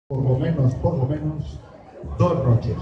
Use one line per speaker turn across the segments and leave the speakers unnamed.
por lo menos 2 noches.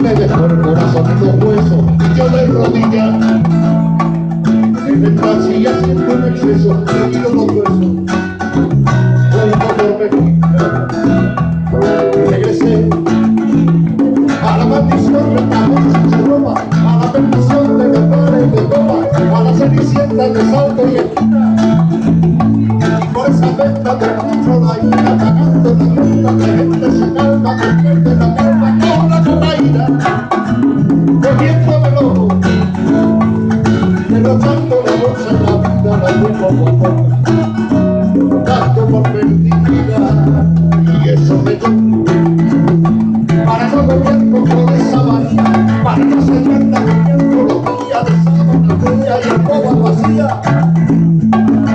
Me dejó el corazón en los huesos y yo de rodillas en el taxi haciendo un exceso, me tiro los huesos, un dolor me quita. Regresé a la maldición del cajón sin su ropa, a la bendición de Gatares y de Toma, a la cenicienta de Salto y Esquina. Y por esa venta del mundo la ira, pagando la venta de gente sin alma, que pierde la calma con la cocaína, cogiéndome el ojo, derrochando la bolsa en la vida, la fui poco a poco, dando por perdida, y eso me dio para no gobierno por esa bahía, para no sellarla comiendo los días de sábana fría y el coba vacía,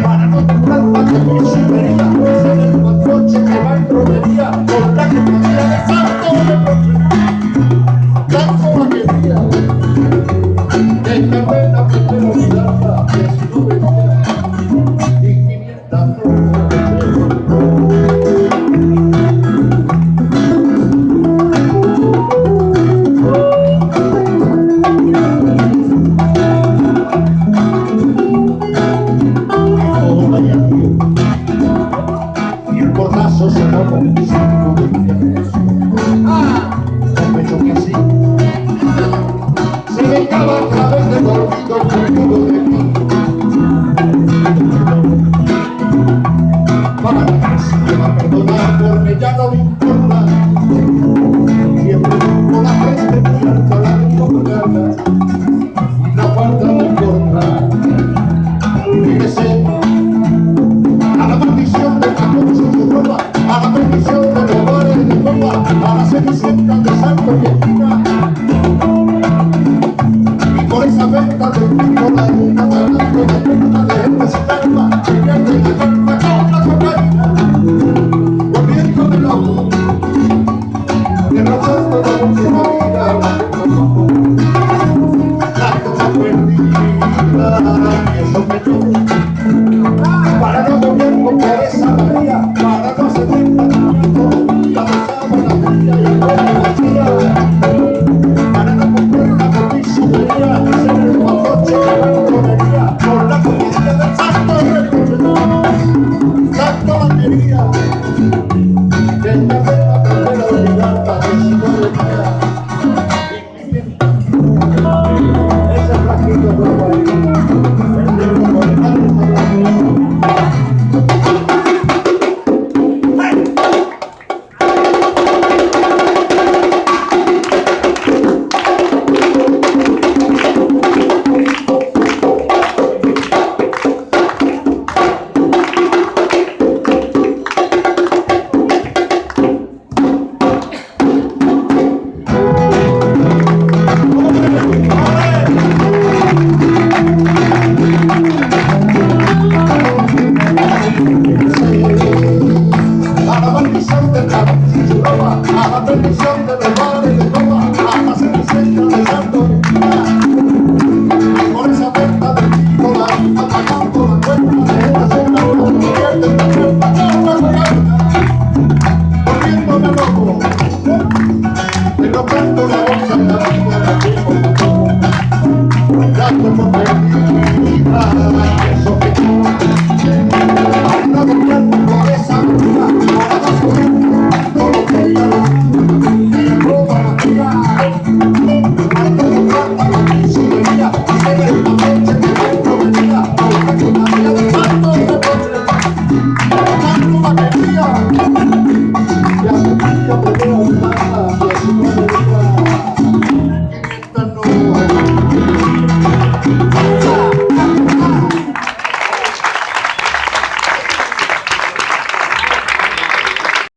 para no comprar más que mi supería, ser el patroche que va en romería, con la que podía de santo de noche, tanto la quería, que esta pena prefiero olvidarla, que si no venía, y 500 para no gobierno por esa María.